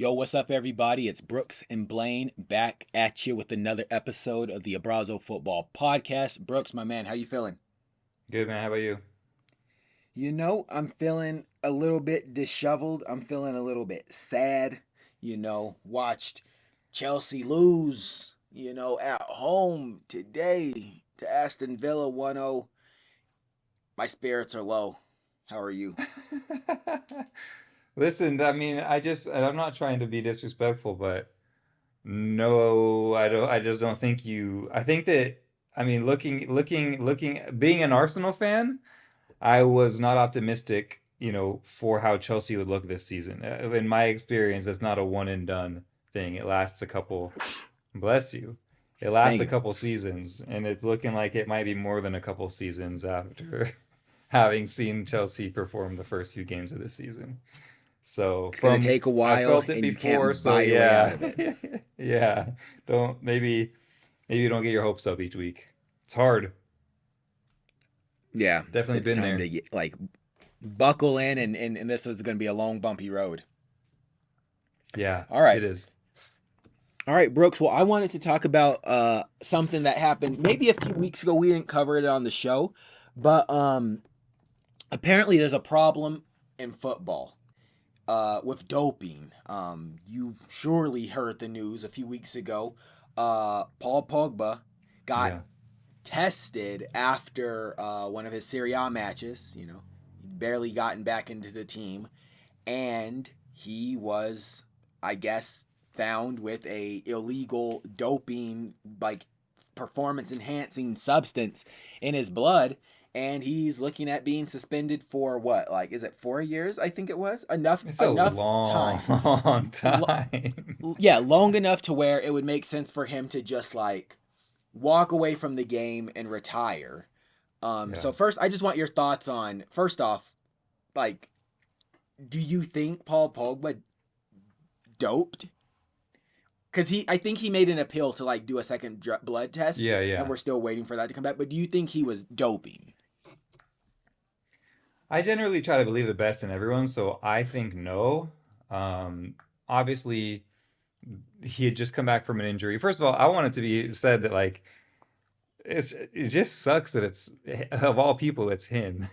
Yo, what's up, everybody? It's Brooks and Blaine back at you with another episode of the Abrazo Football Podcast. Brooks, my man, how you feeling? Good man, how about you? I'm feeling a little bit disheveled. I'm feeling a little bit sad. Watched Chelsea lose, at home today to Aston Villa 1-0. My spirits are low. How are you? Listen, and I'm not trying to be disrespectful, but no, I just don't think you. I think that, looking, being an Arsenal fan, I was not optimistic, for how Chelsea would look this season. In my experience, it's not a one and done thing. It lasts a couple, bless you. It lasts Thank a you. couple seasons, and it's looking like it might be more than a couple seasons after having seen Chelsea perform the first few games of the season. So It's going to from take a I while, felt it and you before, can't so buy your way out yeah. of it. Yeah. Don't maybe you don't get your hopes up each week. It's hard. Yeah, Definitely it's been time there. to get buckle in, and this is going to be a long, bumpy road. Yeah, All right. it is. All right, Brooks. Well, I wanted to talk about something that happened maybe a few weeks ago. We didn't cover it on the show, but apparently there's a problem in football with doping. You've surely heard the news a few weeks ago. Paul Pogba got Yeah. tested after one of his Serie A matches. He'd barely gotten back into the team, and he was, I guess, found with a illegal doping, like, performance enhancing substance in his blood, and he's looking at being suspended for what, like, is it 4 years? I think it was enough It's a enough time. long L- time. yeah, long enough to where it would make sense for him to just like walk away from the game and retire. Yeah. So first, I just want your thoughts on, first off, like, do you think Paul Pogba doped? Because I think he made an appeal to like do a second blood test, Yeah, and yeah. we're still waiting for that to come back. But do you think he was doping? I generally try to believe the best in everyone, so I think no. Obviously, he had just come back from an injury. First of all, I want it to be said that like it just sucks that it's of all people it's him.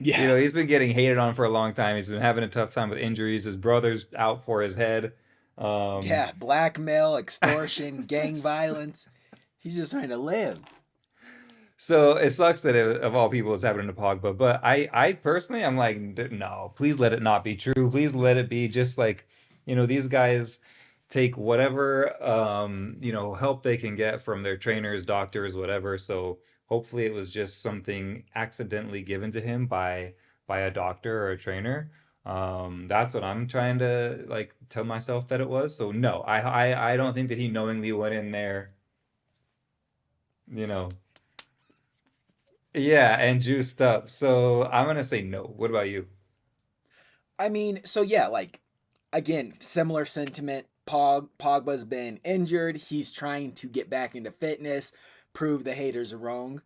Yeah, He's been getting hated on for a long time. He's been having a tough time with injuries. His brother's out for his head. Um, yeah, blackmail, extortion, gang violence. He's just trying to live. so it sucks that of all people it's happening to Pogba. But I personally, I'm like, no, please let it not be true. Please let it be just like, these guys take whatever, help they can get from their trainers, doctors, whatever. So hopefully it was just something accidentally given to him by a doctor or a trainer. That's what I'm trying to like tell myself that it was. So no, I don't think that he knowingly went in there, you know. Yeah, and juiced up. So I'm gonna say no. What about you? I mean, so yeah, like, again, similar sentiment. Pogba's been injured. He's trying to get back into fitness, prove the haters wrong.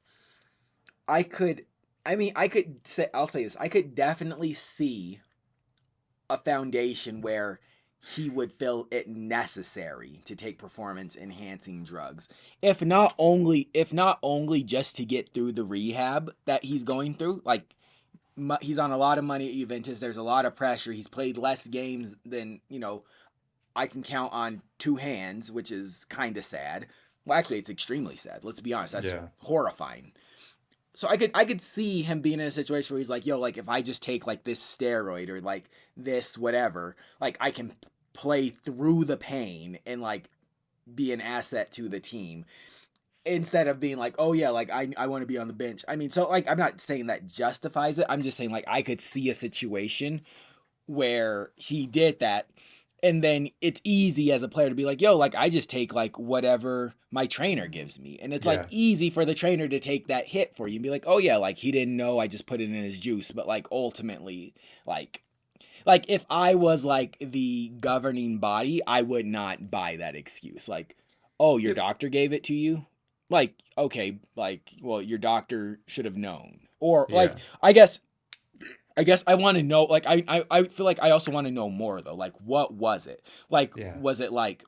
I could, I could say, I'll say this. I could definitely see a foundation where he would feel it necessary to take performance enhancing drugs, if not only just to get through the rehab that he's going through. Like, he's on a lot of money at Juventus. There's a lot of pressure. He's played less games than I can count on two hands, which is kind of sad. Well, actually, it's extremely sad. Let's be honest. That's Yeah. horrifying. So I could see him being in a situation where he's like, yo, like, if I just take like this steroid or like this whatever, like, I can play through the pain and like be an asset to the team, instead of being like, oh yeah, like, I want to be on the bench. I mean, so, like, I'm not saying that justifies it. I'm just saying, like, I could see a situation where he did that, and then it's easy as a player to be like, yo, like, I just take like whatever my trainer gives me, and it's like Yeah. easy for the trainer to take that hit for you and be like, oh yeah, like, he didn't know, I just put it in his juice. But like, ultimately, like if I was like the governing body, I would not buy that excuse. Like, oh, your Yep. doctor gave it to you? Like, okay, like, well, your doctor should have known. Or like, Yeah. I guess I guess I want to know, like, I feel like I also want to know more though. Like, what was it? Like, Yeah. was it like,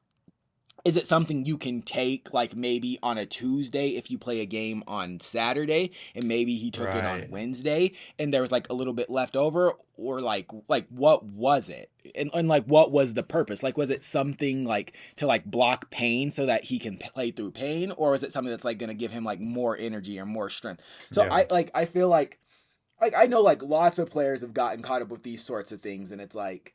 is it something you can take like maybe on a Tuesday if you play a game on Saturday, and maybe he took it on Right. Wednesday and there was like a little bit left over, or like what was it? And like what was the purpose? Like, was it something like to like block pain so that he can play through pain, or was it something that's like going to give him like more energy or more strength? So Yeah. I feel like I know like lots of players have gotten caught up with these sorts of things, and it's like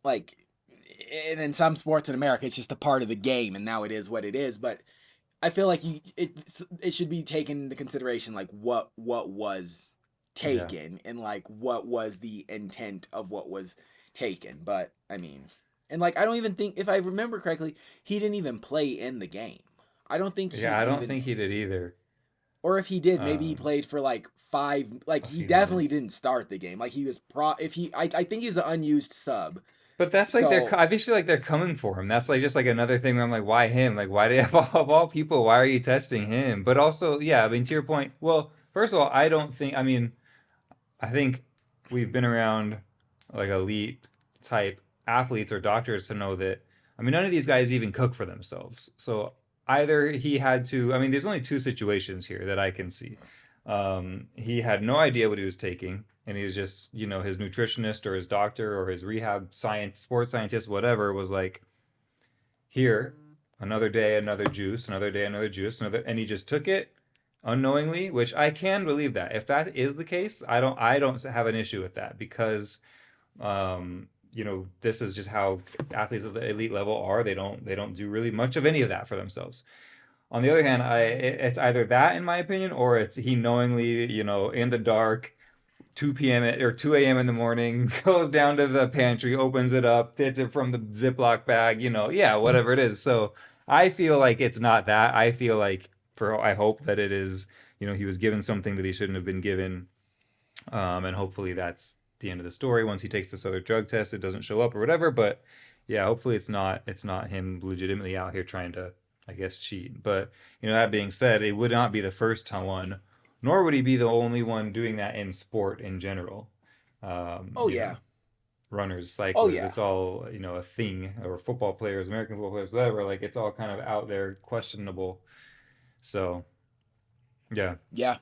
and in some sports in America it's just a part of the game, and now it is what it is. But I feel like it should be taken into consideration like what was Yeah. taken, and like what was the intent of what was taken. But I mean, and like I don't even think, if I remember correctly, he didn't even play in the game. I don't think he Yeah, I don't even, think he did either. or if he did, maybe he Um, played for like five. Like a he few definitely minutes. didn't start the game. Like he was if he, I think he's an unused sub. But that's like So I just feel like they're coming for him. That's like just like another thing where I'm like, why him? Like, why did of all people, why are you testing him? But also, yeah, I mean, to your point, well, first of all, I don't think, I mean, I think we've been around like elite type athletes or doctors to know that, I mean, none of these guys even cook for themselves. So either he had to, I mean, there's only two situations here that I can see. He had no idea what he was taking, and he was just, his nutritionist or his doctor or his rehab science, sports scientist, whatever, was like, here, another day, another juice, another day, another juice, another, and he just took it unknowingly, which I can believe that. If that is the case, I don't have an issue with that because this is just how athletes at the elite level are. They don't do really much of any of that for themselves. On the other hand, it's either that in my opinion, or it's he knowingly, in the dark, 2 p.m. Or 2 a.m. in the morning, goes down to the pantry, opens it up, takes it from the Ziploc bag, yeah, whatever it is. So I feel like it's not that. I feel like I hope that it is, he was given something that he shouldn't have been given. And hopefully that's the end of the story. Once he takes this other drug test, it doesn't show up or whatever. But yeah, hopefully it's not him legitimately out here trying to, I guess, cheat. But that being said, it would not be the first one, nor would he be the only one doing that in sport in general. Um, oh you know, yeah, runners, oh cyclists, yeah, it's all, a thing, or football players, American football players, whatever. Like it's all kind of out there, questionable. So yeah, yeah.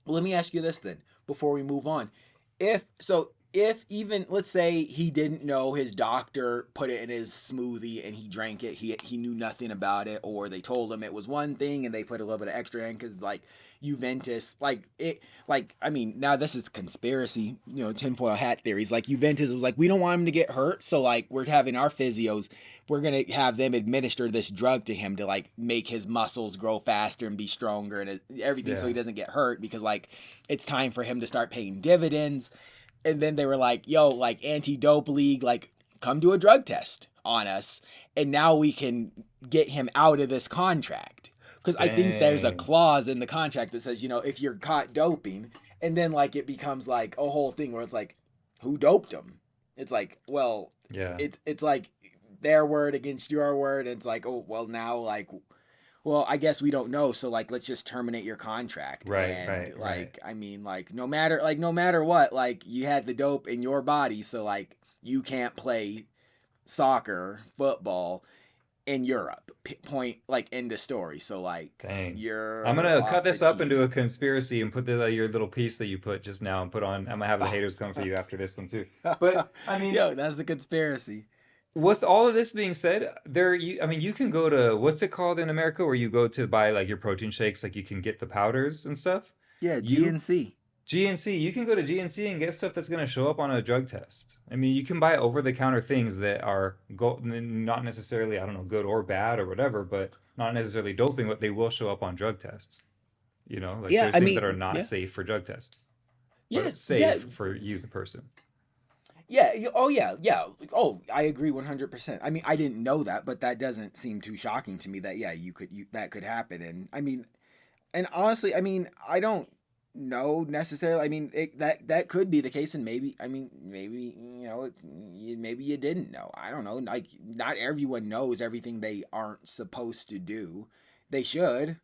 Well, let me ask you this then before we move on. If even let's say he didn't know, his doctor put it in his smoothie and he drank it, he knew nothing about it, or they told him it was one thing and they put a little bit of extra in because like Juventus, like it, like I mean, now this is conspiracy, tinfoil hat theories. Like Juventus was like, we don't want him to get hurt, so like we're having our physios, we're gonna have them administer this drug to him to like make his muscles grow faster and be stronger and everything, so yeah, he doesn't get hurt, because like it's time for him to start paying dividends. And then they were like, yo, like anti-dope league, like come do a drug test on us, and now we can get him out of this contract, because I think there's a dang, clause in the contract that says, if you're caught doping, and then like it becomes like a whole thing where it's like, who doped him? It's like, well, yeah, it's like their word against your word, and it's like, oh well, now like, well, I guess we don't know, so like let's just terminate your contract. right, And right, right. like I mean, like no matter what, like you had the dope in your body, so like you can't play soccer, football in Europe. Point, like end of story. So like Dang. I'm you're gonna cut off the this up into team. a conspiracy and put your little piece that you put just now and put on. I'm gonna have the haters come for you after this one too. But I mean, Yo, that's the conspiracy. with all of this being said, I mean, you can go to what's it called in America where you go to buy like your protein shakes, like you can get the powders and stuff. Yeah, You GNC. GNC, you can go to GNC and get stuff that's going to show up on a drug test. I mean, you can buy over the counter things that are not necessarily, I don't know, good or bad or whatever, but not necessarily doping, but they will show up on drug tests. Like Yeah, there's I things that are mean, not yeah, safe for drug tests, yeah, but yeah, safe for you, the person. yeah. Oh yeah, yeah. Oh, I agree 100%. I mean, I didn't know that, but that doesn't seem too shocking to me that yeah, that could happen. And I mean, and honestly, I mean, I don't know necessarily. I mean, that could be the case, and maybe, I mean, maybe maybe you didn't know. I don't know. Like, not everyone knows everything they aren't supposed to do. They should,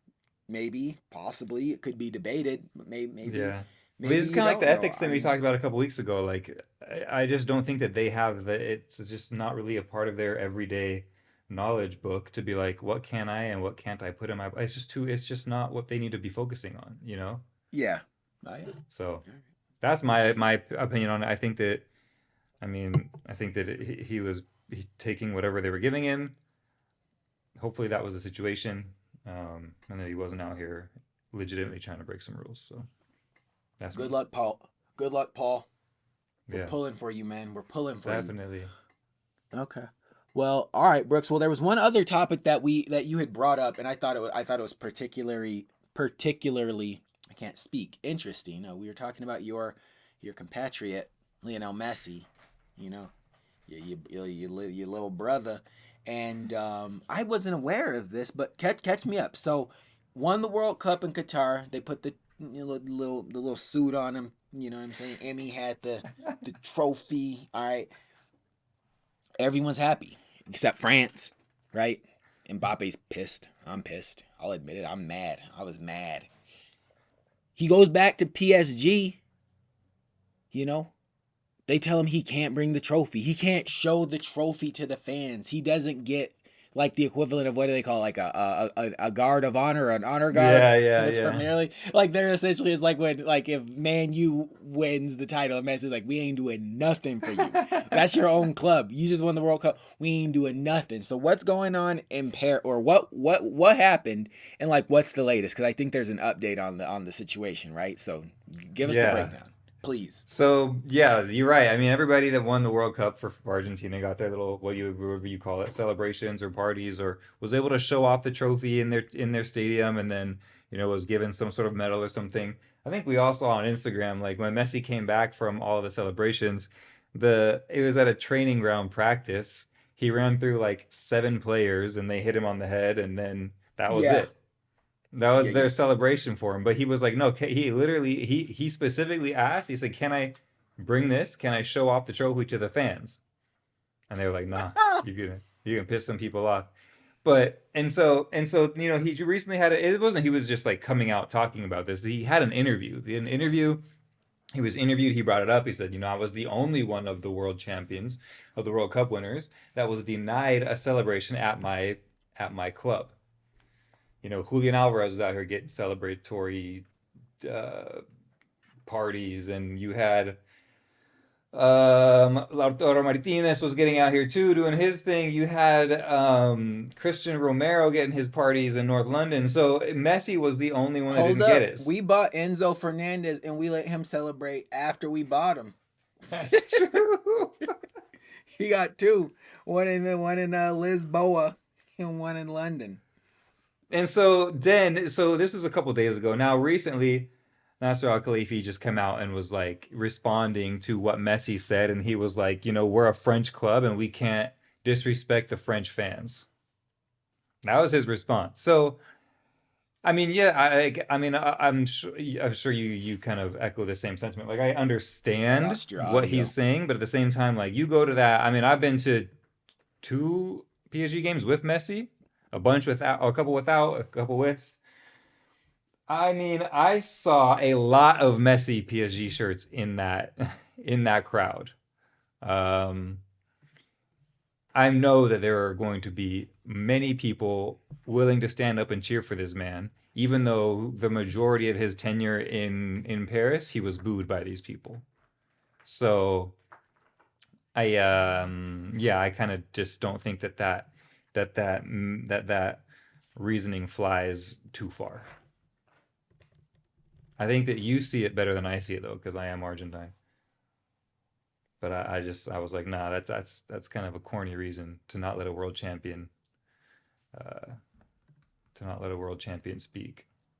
maybe, possibly. It could be debated, but maybe, Yeah. I mean, Maybe this is you kind of like don't the know. ethics thing we talked about a couple weeks ago. Like, I just don't think that they have the, it's just not really a part of their everyday knowledge book to be like, what can I and what can't I put in my, it's just too, it's just not what they need to be focusing on, you know? Yeah. Oh, yeah. So that's my opinion on it. I think that, I mean, I think that he was taking whatever they were giving him. Hopefully that was the situation, and that he wasn't out here legitimately trying to break some rules. So that's Good me. luck, Paul. Good luck, Paul. We're Yeah, pulling for you, man. We're pulling for you. definitely. Okay. Well, all right, Brooks. Well, there was one other topic that you had brought up, and I thought it was particularly I can't speak interesting. We were talking about your compatriot Lionel Messi. You know, your little brother, and I wasn't aware of this, but catch me up. So, won the World Cup in Qatar. They put the little suit on him. You know what I'm saying? Emmy had the trophy. All right, everyone's happy except France, right? Mbappe's pissed. I'm pissed. I'll admit it. I'm mad. I was mad. He goes back to PSG, you know, they tell him he can't bring the trophy. He can't show the trophy to the fans. He doesn't get like the equivalent of what do they call like a guard of honor or an honor guard Yeah, in yeah, the yeah. Premier League. Like they're essentially it's like when like if Man U wins the title and Messi's like we ain't doing nothing for you. That's your own club. You just won the World Cup. We ain't doing nothing. So what's going on in Paris or what happened and like what's the latest? Because I think there's an update on the situation, right? So give us the Yeah. breakdown, please. So yeah, you're right. I mean, everybody that won the World Cup for Argentina got their little whatever you call it celebrations or parties, or was able to show off the trophy in their stadium, and then was given some sort of medal or something. I think we all saw on Instagram like when Messi came back from all of the celebrations, it was at a training ground practice. He ran through like seven players and they hit him on the head, and then that was Yeah. it. That was Yeah, their yeah. celebration for him. But he was like, no, he literally he specifically asked, he said, can I bring this? Can I show off the trophy to the fans? And they were like, nah, you can piss some people off. But and so he recently had it wasn't he was just like coming out talking about this. He had an interview. In an interview, he was interviewed, he brought it up. He said, I was the only one of the world champions, of the World Cup winners, that was denied a celebration at my club. Julian Alvarez is out here getting celebratory uh, parties, and you had Lautaro Martinez was getting out here too, doing his thing. You had Christian Romero getting his parties in North London. So Messi was the only one that Hold didn't get up. his. We bought Enzo Fernandez and we let him celebrate after we bought him. That's true. He got two. One in Lisboa and one in London. And so this is a couple days ago. Now, recently, Nasser Al Khalifi just came out and was like responding to what Messi said, and he was like, we're a French club and we can't disrespect the French fans. That was his response. So, I mean, yeah, I'm sure you kind of echo the same sentiment. Like, I I understand lost your what he's audio. saying, but at the same time, like, you go to that. I mean, I've been to two PSG games with Messi, a bunch without, a couple without, a couple with. I mean, I saw a lot of Messi PSG shirts in that in that crowd. Um, I know that there are going to be many people willing to stand up and cheer for this man, even though the majority of his tenure in Paris, he was booed by these people. So I kind of just don't think that reasoning flies too far. I think that you see it better than I see it though, because I am Argentine. But I was like, nah, that's kind of a corny reason to not let a world champion uh, speak.